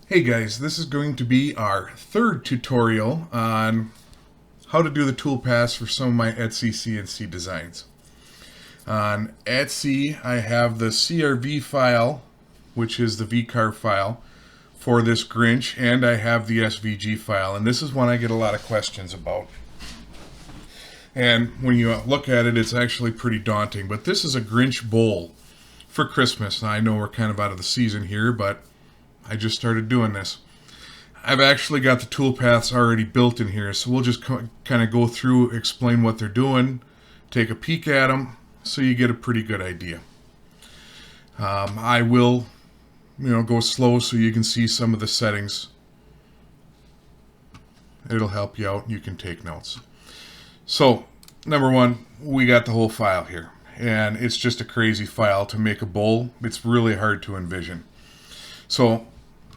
Hey guys, this is going to be our third tutorial on how to do the toolpaths for some of my Etsy CNC designs. On Etsy, I have the CRV file, which is the Vcarve file for this Grinch, and I have the SVG file, and this is one I get a lot of questions about. And when you look at it, it's actually pretty daunting, but this is a Grinch bowl for Christmas. Now, I know we're kind of out of the season here, but I just started doing this. I've actually got the toolpaths already built in here, so we'll just kind of go through, explain what they're doing, take a peek at them, so you get a pretty good idea. I will, go slow so you can see some of the settings. It'll help you out, and you can take notes. So, number one, we got the whole file here, and it's just a crazy file to make a bowl. It's really hard to envision. So,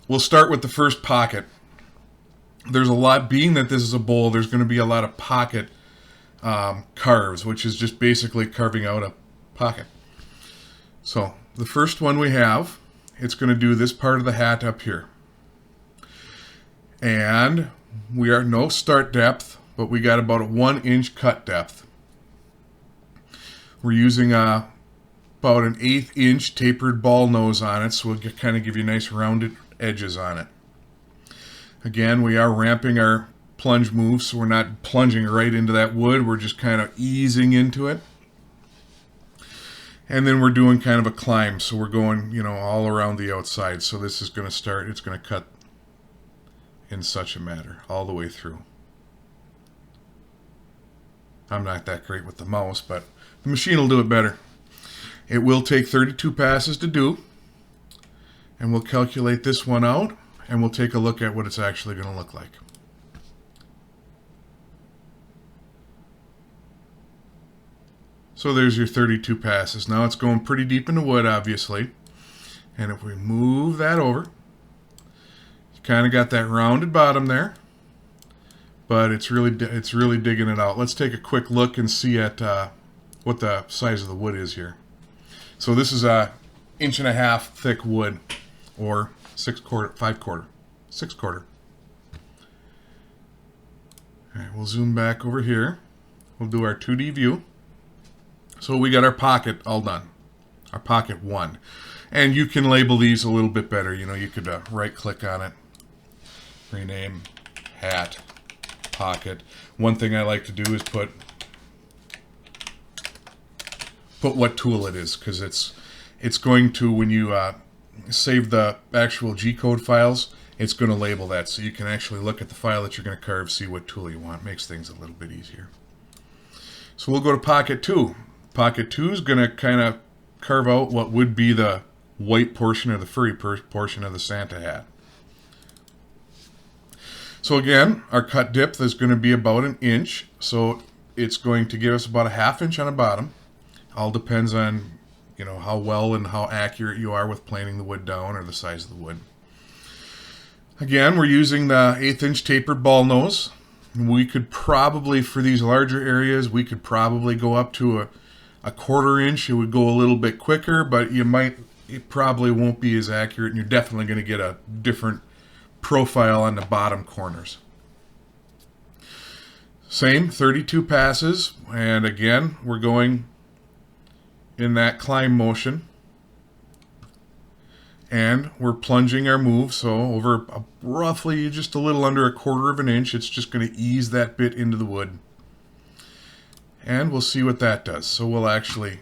we'll start with the first pocket. There's a lot, being that this is a bowl, there's going to be a lot of pocket carves, which is just basically carving out a pocket. So the first one we have, it's going to do this part of the hat up here. And we are no start depth, but we got about a 1-inch cut depth. We're using about an 1/8 inch tapered ball nose on it, so we'll kind of give you nice rounded edges on it. Again, we are ramping our plunge move, so we're not plunging right into that wood. We're just kind of easing into it. And then we're doing kind of a climb, so we're going, all around the outside. So this is going to start, it's going to cut in such a manner all the way through. I'm not that great with the mouse, but the machine will do it better. It will take 32 passes to do. And we'll calculate this one out, and we'll take a look at what it's actually going to look like. So there's your 32 passes. Now it's going pretty deep in the wood, obviously. And if we move that over, you kind of got that rounded bottom there, but it's really digging it out. Let's take a quick look and see at what the size of the wood is here. So this is a 1.5 inch thick wood, or 6/4. Alright, we'll zoom back over here. We'll do our 2D view. So we got our pocket all done. Our pocket 1. And you can label these a little bit better. You could right click on it. Rename hat pocket. One thing I like to do is put what tool it is, because it's going to, when you save the actual G-code files, it's going to label that, so you can actually look at the file that you're going to carve, see what tool you want. Makes things a little bit easier. So we'll go to pocket 2. Pocket 2 is going to kind of carve out what would be the white portion or the furry portion of the Santa hat. So again, our cut depth is going to be about 1 inch, so it's going to give us about a 1/2 inch on the bottom. All depends on how well and how accurate you are with planing the wood down, or the size of the wood. Again, we're using the 1/8 inch tapered ball nose. We could probably, for these larger areas, we could probably go up to a 1/4 inch. It would go a little bit quicker, but it probably won't be as accurate, and you're definitely going to get a different profile on the bottom corners. Same, 32 passes, and again, we're going in that climb motion, and we're plunging our move, so over roughly just a little under 1/4 inch, it's just going to ease that bit into the wood, and we'll see what that does. So we'll actually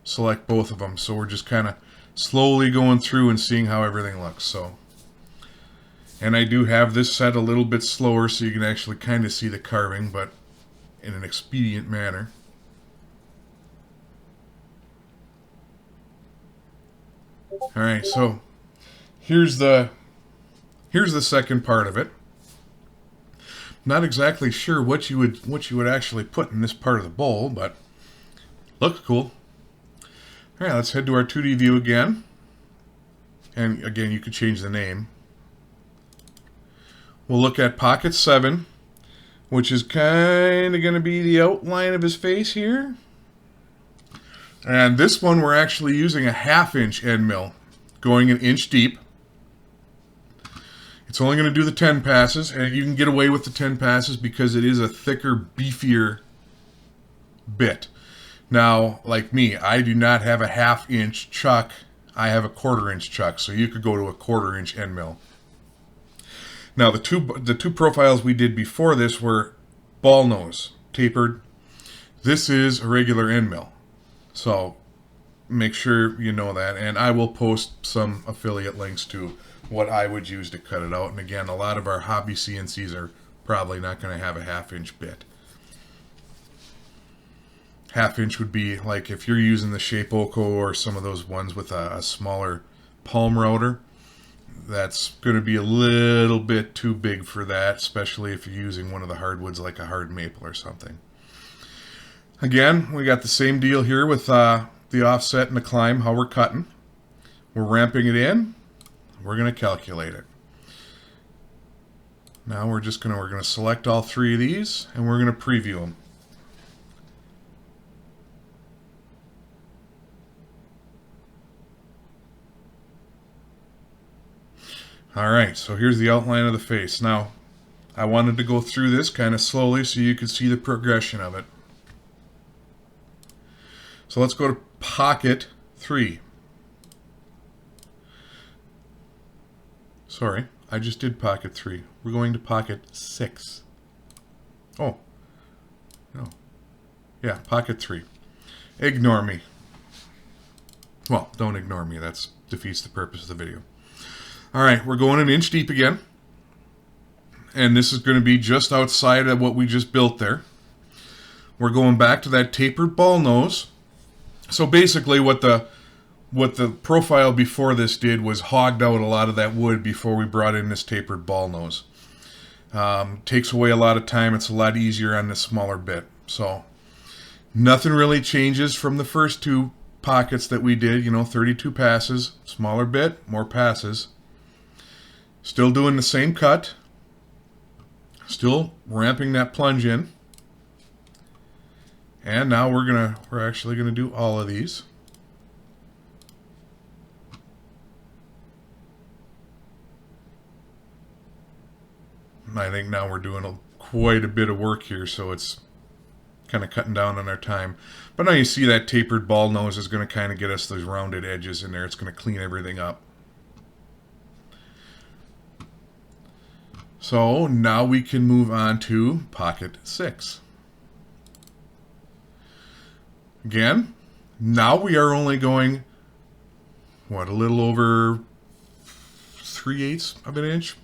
select both of them, so we're just kind of slowly going through and seeing how everything looks. So, and I do have this set a little bit slower so you can actually kind of see the carving, but in an expedient manner. Alright, so here's the second part of it. Not exactly sure what you would actually put in this part of the bowl, but looks cool. Alright, let's head to our 2D view again. And again, you could change the name. We'll look at pocket 7, which is kind of going to be the outline of his face here. And this one we're actually using a 1/2 inch end mill, going 1 inch deep. It's only going to do the 10 passes, and you can get away with the 10 passes because it is a thicker, beefier bit. Now, like me, I do not have a 1/2 inch chuck. I have a 1/4 inch chuck, so you could go to a 1/4 inch end mill. Now, the two profiles we did before this were ball nose, tapered. This is a regular end mill. So make sure you know that. And I will post some affiliate links to what I would use to cut it out. And again, a lot of our hobby CNCs are probably not going to have a 1/2 inch bit. 1/2 inch would be like if you're using the Shapeoko or some of those ones with a smaller palm router. That's going to be a little bit too big for that, especially if you're using one of the hardwoods like a hard maple or something. Again, we got the same deal here with the offset and the climb, how we're cutting. We're ramping it in. We're going to calculate it. Now we're going to select all 3 of these and we're going to preview them. Alright, so here's the outline of the face. Now, I wanted to go through this kind of slowly so you could see the progression of it. So let's go to pocket 3. Sorry, I just did pocket 3. We're going to pocket 6. Oh, no. Yeah, pocket 3. Ignore me. Well, don't ignore me. That defeats the purpose of the video. Alright, we're going 1 inch deep again. And this is going to be just outside of what we just built there. We're going back to that tapered ball nose. So basically what the profile before this did was hogged out a lot of that wood before we brought in this tapered ball nose. Takes away a lot of time. It's a lot easier on this smaller bit. So nothing really changes from the first 2 pockets that we did. 32 passes, smaller bit, more passes. Still doing the same cut. Still ramping that plunge in. And now we're actually gonna do all of these. I think now we're doing quite a bit of work here, so it's kind of cutting down on our time. But now you see that tapered ball nose is going to kind of get us those rounded edges in there. It's going to clean everything up. So now we can move on to pocket 6. Again, now we are only going, what, a little over 3/8 of an inch?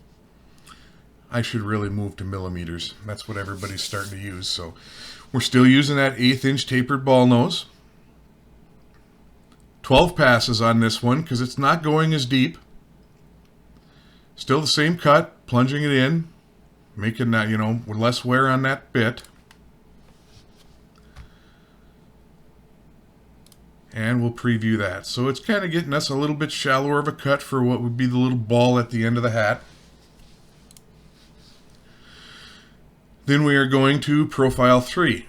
I should really move to millimeters. That's what everybody's starting to use. So we're still using that 1/8 inch tapered ball nose. 12 passes on this one because it's not going as deep. Still the same cut, plunging it in, making that, with less wear on that bit. And we'll preview that. So it's kind of getting us a little bit shallower of a cut for what would be the little ball at the end of the hat. Then we are going to profile 3.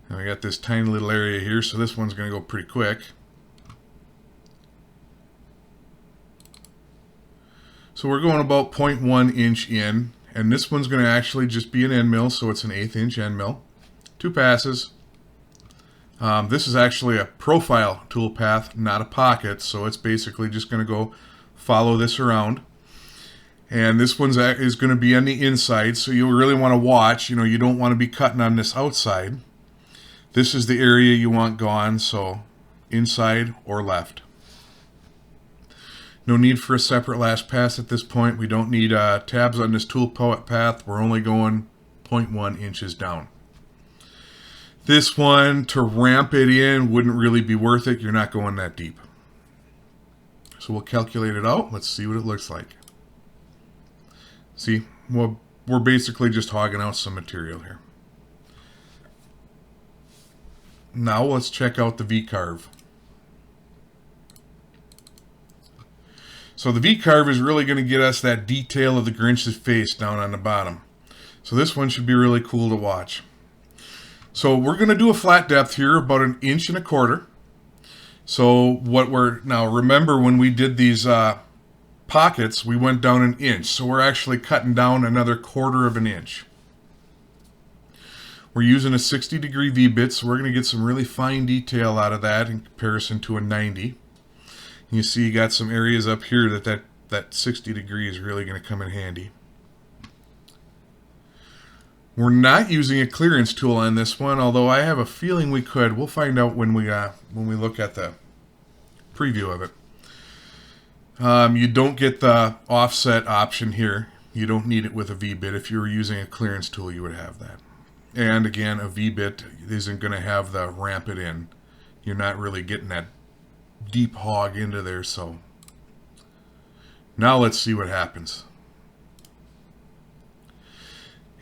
Now I got this tiny little area here, so this one's going to go pretty quick. So we're going about 0.1 inch in, and this one's going to actually just be an end mill, so it's an 1/8 inch end mill. 2 passes. This is actually a profile toolpath, not a pocket, so it's basically just going to go follow this around. And this one is going to be on the inside, so you'll really want to watch. You don't want to be cutting on this outside. This is the area you want gone, so inside or left. No need for a separate last pass at this point. We don't need tabs on this tool path. We're only going 0.1 inches down. This one, to ramp it in, wouldn't really be worth it. You're not going that deep. So we'll calculate it out. Let's see what it looks like. See, well, we're basically just hogging out some material here. Now let's check out the Vcarve. So the Vcarve is really going to get us that detail of the Grinch's face down on the bottom. So this one should be really cool to watch. So we're going to do a flat depth here, about 1.25 inches. So now remember when we did these pockets, we went down 1 inch. So we're actually cutting down another 1/4 of an inch. We're using a 60-degree V-bit, so we're going to get some really fine detail out of that in comparison to a 90. You see you got some areas up here that 60 degree is really going to come in handy. We're not using a clearance tool on this one, although I have a feeling we could. We'll find out when we look at the preview of it. You don't get the offset option here. You don't need it with a V-bit. If you were using a clearance tool, you would have that. And again, a V-bit isn't going to have the ramp it in. You're not really getting that deep hog into there. So now let's see what happens.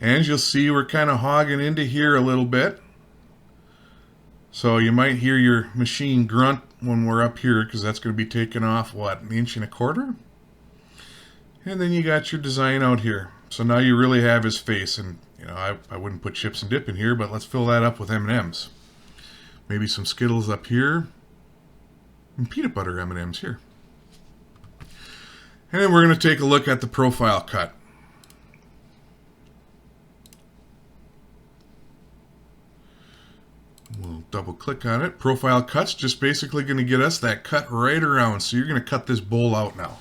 And you'll see we're kind of hogging into here a little bit. So you might hear your machine grunt when we're up here, because that's going to be taking off, what, 1 1/4 inches? And then you got your design out here. So now you really have his face. And you know, I wouldn't put chips and dip in here, but let's fill that up with M&Ms. Maybe some Skittles up here. And peanut butter M&Ms here. And then we're going to take a look at the profile cut. We'll double click on it. Profile cut's just basically going to get us that cut right around. So you're going to cut this bowl out now.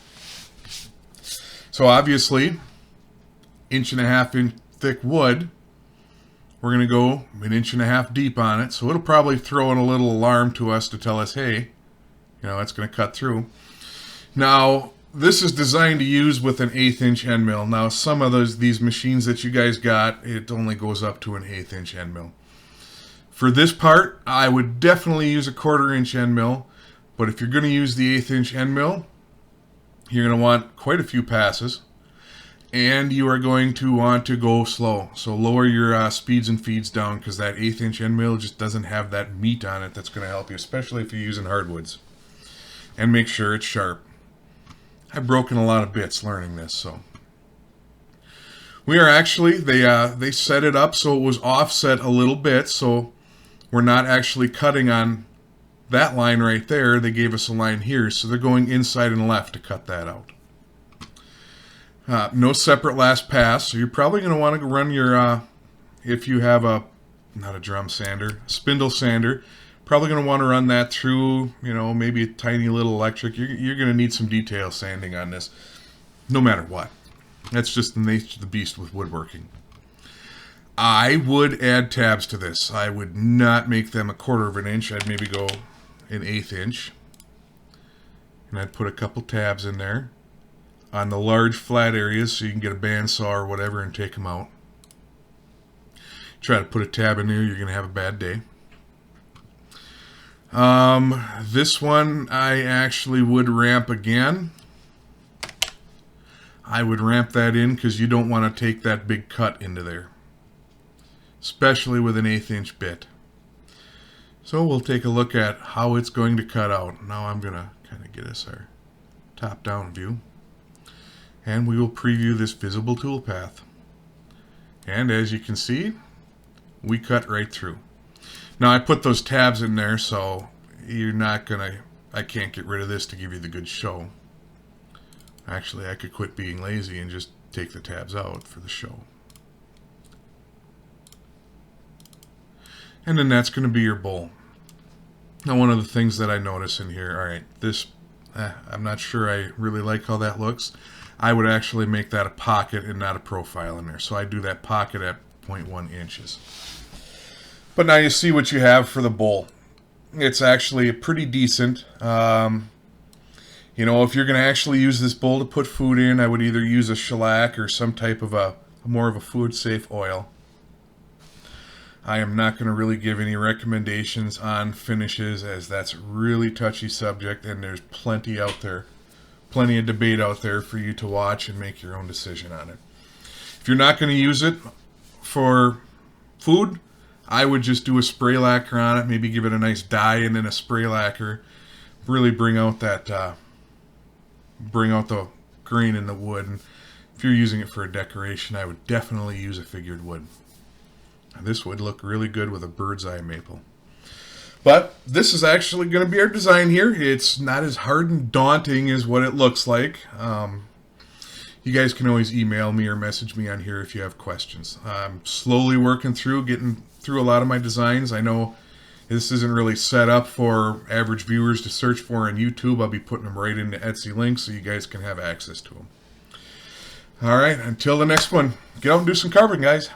So obviously, 1.5 inch thick wood. We're going to go 1.5 inches deep on it. So it'll probably throw in a little alarm to us to tell us, hey, you know, it's going to cut through. Now, this is designed to use with an 1/8 inch end mill. Now, some of these machines that you guys got, it only goes up to an 1/8 inch end mill. For this part, I would definitely use a 1/4 inch end mill. But if you're going to use the 1/8 inch end mill, you're going to want quite a few passes. And you are going to want to go slow. So lower your speeds and feeds down, because that 1/8 inch end mill just doesn't have that meat on it that's going to help you, especially if you're using hardwoods. And make sure it's sharp. I've broken a lot of bits learning this, so. We are actually, they set it up so it was offset a little bit, so we're not actually cutting on that line right there. They gave us a line here, so they're going inside and left to cut that out. No separate last pass, so you're probably going to want to run your, if you have not a drum sander, a spindle sander, probably going to want to run that through, you know, maybe a tiny little electric. You're going to need some detail sanding on this, no matter what. That's just the nature of the beast with woodworking. I would add tabs to this. I would not make them 1/4 inch. I'd maybe go 1/8 inch. And I'd put a couple tabs in there on the large flat areas so you can get a bandsaw or whatever and take them out. Try to put a tab in there, you're going to have a bad day. This one I actually would ramp again. I would ramp that in because you don't want to take that big cut into there, especially with an 1/8 inch bit. So we'll take a look at how it's going to cut out. Now I'm going to kind of get us our top down view, and we will preview this visible toolpath. And as you can see, we cut right through. Now I put those tabs in there, so you're not gonna, I can't get rid of this to give you the good show. Actually, I could quit being lazy and just take the tabs out for the show. And then that's gonna be your bowl. Now one of the things that I notice in here, alright, this, I'm not sure I really like how that looks. I would actually make that a pocket and not a profile in there. So I do that pocket at 0.1 inches. But now you see what you have for the bowl. It's actually pretty decent. You know, if you're going to actually use this bowl to put food in, I would either use a shellac or some type of more of a food safe oil. I am not going to really give any recommendations on finishes, as that's a really touchy subject, and there's plenty out there, plenty of debate out there for you to watch and make your own decision on it. If you're not going to use it for food, I would just do a spray lacquer on it, maybe give it a nice dye and then a spray lacquer. Really bring out that, bring out the grain in the wood. And if you're using it for a decoration, I would definitely use a figured wood. Now, this would look really good with a bird's eye maple. But this is actually going to be our design here. It's not as hard and daunting as what it looks like. You guys can always email me or message me on here if you have questions. I'm slowly working through, getting through a lot of my designs. I know this isn't really set up for average viewers to search for on YouTube. I'll be putting them right into Etsy links so you guys can have access to them. All right, until the next one, get out and do some carving, guys.